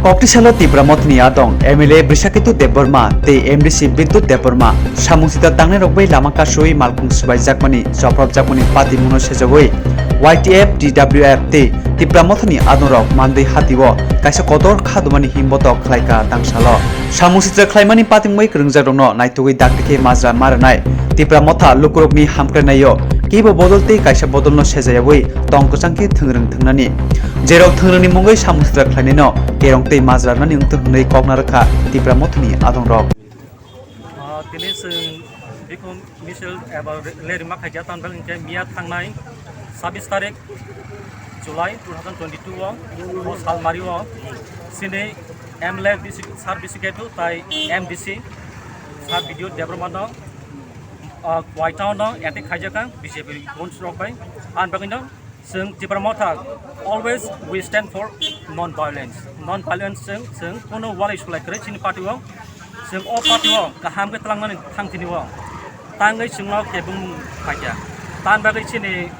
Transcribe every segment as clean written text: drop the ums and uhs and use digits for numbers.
Koktisalo Tipra Motha Adong, MLA Brishaketu Deborma, the MDC Bidyut Deborma, Samusita Tangne Rokbai Lama Kasui Malkung Jakmani, Chopropjakmano Pati Muno Sejawi, YTF DWF the Tipra Motha Adong Rok Mandwi Hatiwo, Kaisa Kotor Khadumani Himbotok Khlaikha Tangsalo. Samusita Khlaimani Pati Moi Krungjarongno Naitui Daktike Mazra Maranai, Tipra Motha Lukurokni Hamkrenayo, Kibo Bodolte Kaisa Bodolno Sejawi, Tongkosangki Thungrung Thungnani. Jerok Thungrungni Mungai Samusita Khlainino, Kerong tei mazrana ni untuk nei kokna rakha Tipra Motha adong rok. Tini sing bikum misal eba leri mak hajatan bang ke mia thangnai 26 tarik Julai 2022 o salmari o sini MLA sar Brishaketu tai MDC sar Bidyut Debormano White Town no etik hajaka BJP gons rok bai an bagino sing Tipra Motha always we stand for non-violence. Non-violence sing kono walai sulai kere chini party wo sing all party wo kaham ke telang mani thang tini wo tangai sing lo ke bung khaja tan bagai chini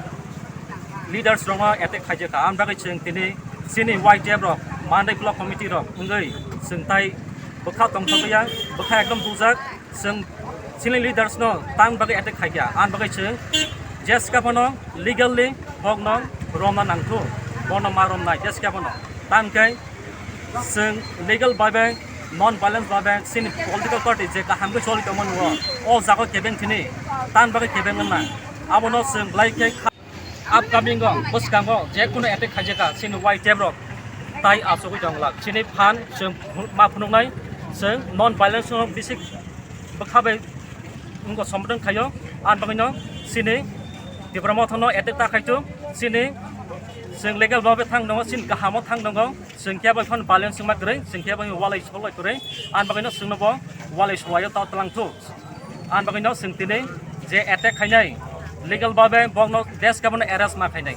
leaders ronga etek khaja ka am bagai sing tini sini white jab ro Mandwi block committee ro ungai sing tai bakha tong thok ya bakha ekdom bujak sing sini leaders no tang bagai etek khaja an bagai sing Jeska pono legally hogno roma nangthu bono marom nai jeska pono tan kai sing legal babe non violence babe sin political party je ka hamge choli tomon wo o jago keben thini tan baga keben na abono sing Khlaikha upcoming go buskang go je kuno attack khajeka sin white tabro tai asogoi donglak sini phan sing ma phunok nai sing non violence no basic bakhabe ungo somdong khayo an bagino sini Tipra Motha no etek ta khaitu sini sing legal babe thang dong sin kahamo thang dong sing kya bai phon balance sing makre sing kya bai walai solai kore an bagino sing no bo walai swayo ta tlang thu an bagino sing tini je etek khainai legal babe bongno desh kabon arrest ma khainai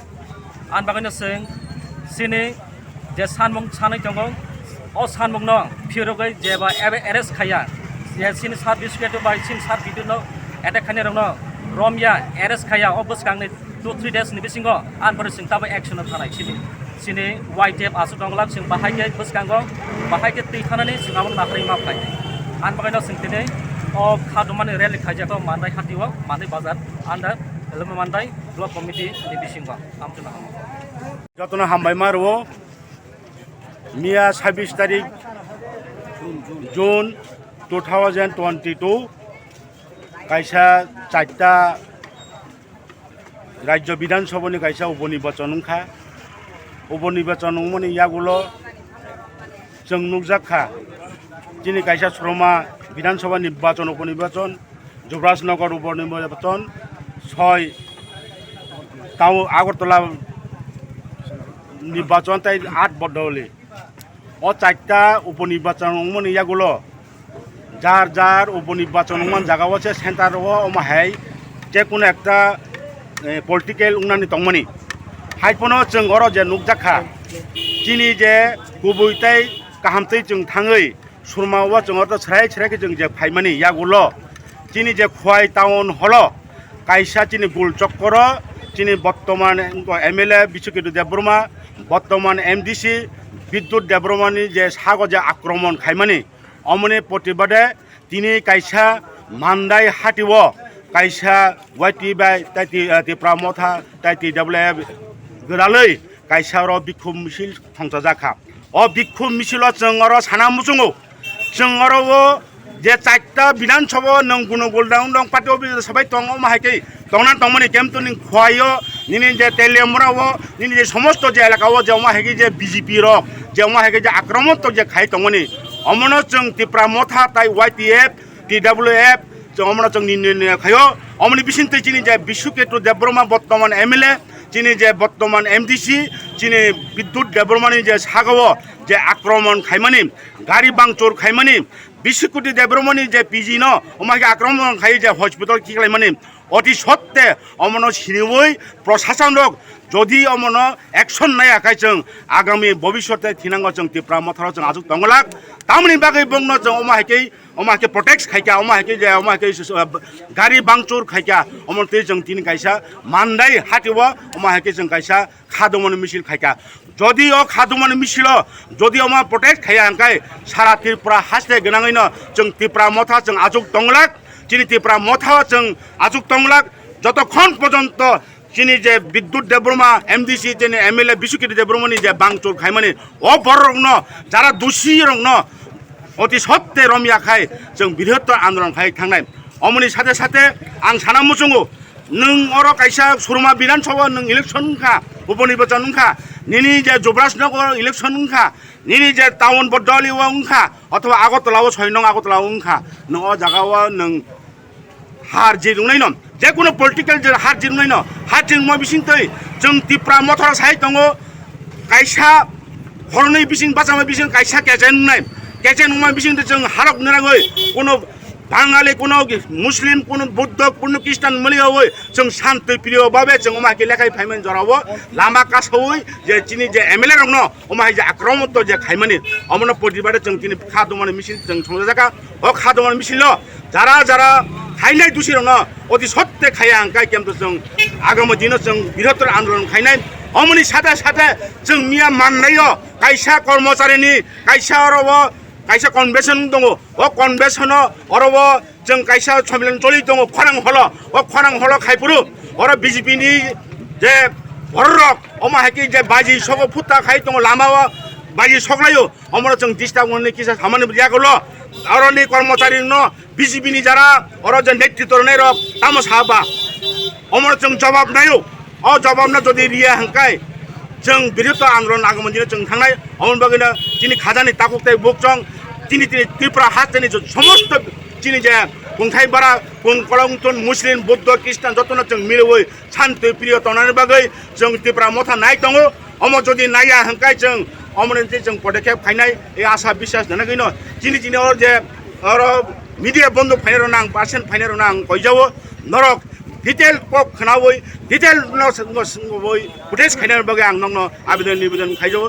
an bagino sing sini je sanmong chanai dong o sanmong no phirogai je ba arrest khaya je sin sar Brishaketu bai sin sar Bidyut no etek khainai rong no Romya arrest khaya obus kang 2-3 days ni bisingo an por sing tabai action thanai sini white tape asu donglak sing bahai ke bus kango bahai ke ti thanani sing amon makhrai ma phai an bagaino sing tini o khadumani rally khaja ko Mandwi hatiwa Mandwi bazar anda elma Mandwi block committee ni bisingo amtuna jotona hambai marwo mia 26 tarik June 2022 kaisa চারটা রাজ্য বিধানসভানি কাইসা উপনির্বাচন খা উপনির্বাচন মানে ইয়াগুলো जों नुजाखा যিনি কাইসা শ্রমা বিধানসভা নির্বাচন উপনির্বাচন যুবরাজনগর উপনির্বাচন 6 তাও আগরতলা নির্বাচন তাই 8 বদলে ও চারটা উপনির্বাচন মানে ইয়াগুলো যার যার উপনির্বাচন জায়গা আছে সেন্টার হাই যে কোনো একটা পলিটিক্যাল উন্নয়ন তংমানি হাইপনো जों অর যে নুকজাখা যিনি যে গুবৈতাই কাহামতৈ जों থাङै সুরমাওয়া जों অর ছড়াই ছড়াইকে जों যে ফাইমানি ইয়াগুলো যিনি যে খোয়াই টাউন হল কাইসা যিনি গোল চক্কর যিনি বর্তমান MLA Brishaketu Deborma বর্তমান MDC বিদ্যুৎ দেবরমানি যে সাগ যে আক্রমণ খাইমানি অমনে প্রতিবাদে তিনি কাইসা মান্দাই হাতিব কাইসা ওয়াইটি বাই তাইতি Tipra Motha তাইতি WF গরালৈ কাইসা র বিক্ষোভ মিছিল সংসা জাখা ও বিক্ষোভ মিছিল जों অর সানা মুসুঙো जों অর যে চারটা বিধানসভা নং গুণ গোলডাউন দং পার্টি অফিস সবাই তং মাহাইকে তংনা তংমানি কেমতো নিং খোয়াইও নিনি যে তেলেমরাও নিনি যে সমস্ত যে এলাকাও যে মাহাইকে যে বিজেপি রক যে মাহাইকে যে আক্রমণ তো যে খাই তংমানি অমনো जों Tipra Motha তাই YTF TWF जों অমনো जों নিনি খায়ো অমনি বিসিনতে চিনি যে Brishaketu Deborma বর্তমান MLA চিনি যে বর্তমান MDC চিনি বিদ্যুৎ দেবরমানি যে সাগও যে আক্রমণ খাইমানি গাড়ি বাংচোর খাইমানি Brishaketu Debormani যে পিজি ন ওমাকে আক্রমণ খাই যে হসপিটাল কি খাইমানি অতি সত্ত্বে অমনো সিনিবই প্রশাসন রক যদি অমনো অ্যাকশন নাই আখাই जों আগামী ভবিষ্যতে থিনাঙ্গ जों Tipra Motha जों আজুক দংলাক তামনি বাগৈ বংনো जों ওমাহাইকে अमाके प्रोटेक्ट खाइका अमाके गाड़ी बांचुर खाइका अमरते जों तीन कायसा मानदाय हाटिव अमाके जों कायसा खादमन मिसिल खाइका जदि अ खादमन मिसिल जदि अमा प्रोटेक्ट खाया हंकाय सारा त्रिपुरा हासले गनाङैनो जों त्रिपुरा मथा जों आजुक दंलाक चिनि त्रिपुरा मथा जों आजुक दंलाक যতক্ষণ পর্যন্ত চিনি যে বিদ্যুৎ দেববর্মা এমডিসি যে এমএলএ বিশ্বকেতু দেববর্মানি যে বাংচুর খাইমানি অবরগ্ন যারা দোষী রগ্ন অতি সত্ত্বে রমিয়া খাই जों বৃহত্তর আন্দোলন খাই थांनाय অমনি সাথে সাথে आं साना मुसुङो नों अर कायसा सुरमा विधानसभा नों इलेक्शन खा उपनिर्वाचन खा निनि जे जुब्राजनगर इलेक्शन खा निनि जे टाउन बदली खा अथवा আগরতলাও 6 নং আগরতলাও खा नों अ जागाव नों हार जिरुंनाय न जेकुनु पलिटिकल जे हार जिरुंनाय न हार जिरुंमा बिसिंतै जों त्रिपुरा मथरा साइ दङ कायसा हरनै बिसिं बाजामा बिसिं कायसा केजेन नुमा बिसिंतै जों हारक नराङै कोनो बाङालि कोनो मुस्लिम कोनो बुद्ध कोनो ख्रिस्टान मलियावै जों शान्ति प्रिय भाबे जों अमाके लेखाय फाइमेन जरावो लामा कासौै जे चिनि जे एमएलए रंग अमाय जे आक्रमण जे खाइमानि अमन प्रतिबादे जों चिनि खादमन मिसिन जों संजाका अ खादमन मिसिल जारा जारा खाइनाय दुसि रंग अति सत्ते खाया अंकाय केमतो जों आगामी दिन जों बृहत्तर आन्दोलन खाइनाय अमनि साथे साथे जों मिया माननाय कायसा कर्मचारिनि कायसा अरब कायसा कन्वेन्सन दङ अ कन्वेन्सन अरब जों कायसा सम्मेलन चलि दङ खरां हल खाइपुरु अर बिजेपि नि जे भररक अमाहाकि जे बाजी सग फुटा खाइ दङ लामा बाजी सगलायो अमर जों डिस्टार्ब मोननि किसा खामानि बियागल अरनि कर्मचारि न बिजेपि नि जारा अर जे नेतृत्व नै रक तामो साबा अमर जों जवाब नायो अ जवाब ना जदि रिया हंकाय जों बृहत्तर आन्दोलन आगमन दिन जों थांनाय अमन बागैनो दिनै खाजानि ताकुकताय बुकजों दिनै त्रिपुरा हाजोनि समस्त दिनै जे खुंथाय बारा कलंटन मुस्लिम बुद्ध ख्रिस्टान जतन जों मिलौै शान्ति प्रिय तनानि बागै जों त्रिपुरा मथा नाय दङ अम जदि नाया हंकाय जों अमरनि जों पदक्षेप खायनाय ए आशा विश्वास नगैनो दिनै अर जे अर मिडिया बन्द फाइनार नां पार्सेन्ट फाइनार नां कइजावो नरक डिटेल पक खनावै डिटेल नसंगबै फुटेज खाइनार बागै आं नंनो आवेदन निवेदन खाइजावो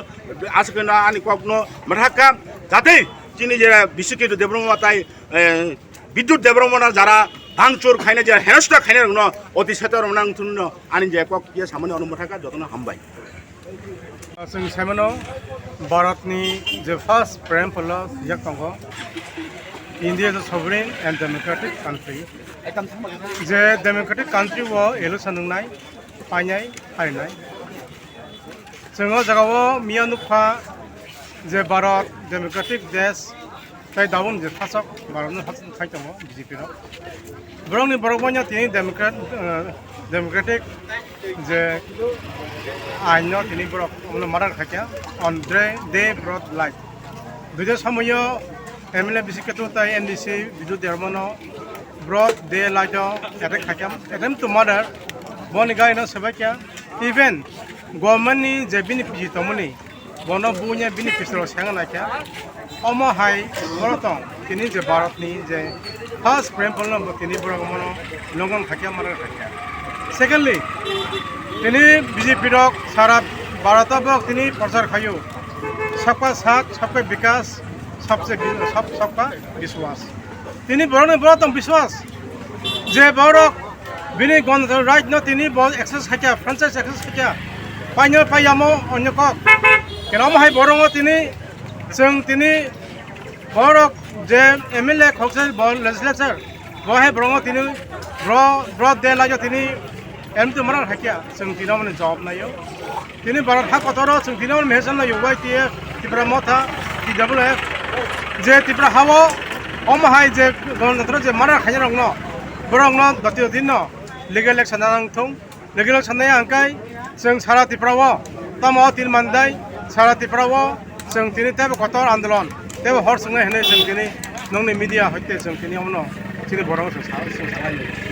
आसकना आनि ककनो मथाका जाते चिनि जे बिশ্বकेतु देबब्रह्म ताई बिद्युत देबब्रह्मना जारा भांचुर खाइना जे हेनस्था खाइनार न अति सतर नां थुनो आनि जे कक के सामान्य अनुमथाका जतन हामबाय जों साइमनो भारतनि जे फार्स्ट प्रेम फलो याकंगो India is a sovereign and democratic country. The democratic country was election nai, panai, hainai. Sengo jagawo mianukha the Bharat democratic desh tai daun the thasok Bharat hasan khaitamo BJP no. Brongni borobanya tini democratic the aino tini borok on marar khakya on they brought light. Duja samoyo MLA बिस्केटु ताई MDC Bidyut Debbarma brought the लाइटो attack खाक्याम attempt to murder बन गाइनो सबाक्या even government नि जे benefit तमनि बनो बुnya बेनिफिट रो सांगा नाक्या अमो हाई बरतों तिनि जे भारत नि जे फर्स्ट प्रेम फलनो तिनि बरगमनो लंगन खाक्या मर्डर खाक्या सेकेंडली तिनि बीजेपी रक सारा भारत बक तिनि प्रचार खायो सबका साथ सबका विकास सबका विश्वास तिनी बरने बरतम विश्वास जे बरक बिनि गन राइट न तिनी बहुत एक्सेस खाया फ्रेंचाइज एक्सेस खाया पाइनो पायामो अन्य कक केनाम हाय बरंग तिनी जों तिनी बरक जे एमएलए खक्से बल लेजिस्लेचर बहाय बरंग तिनी ब्र दे लायो तिनी एम तो मरा खाया जों तिना माने जॉब नायो तिनी भारत हा कतरो जों तिना मेसन नायो वाइटीएफ तिब्रा मथा टीडब्ल्यूएफ जे तिब्रा हावो अमहाय जे गणतन्त्र जे मारा खायरंग न बरंग न दति दिन न लीगल एक्शन नांग थुं लीगल एक्शन नाय अंकाय जों सारा तिब्रावो तमो तिन मानदाय सारा तिब्रावो जों तिनि तेब कतर आन्दोलन तेब हर संगे हने जों तिनि नंनि मीडिया हते जों तिनि अमनो तिनि बरंग जों साहाय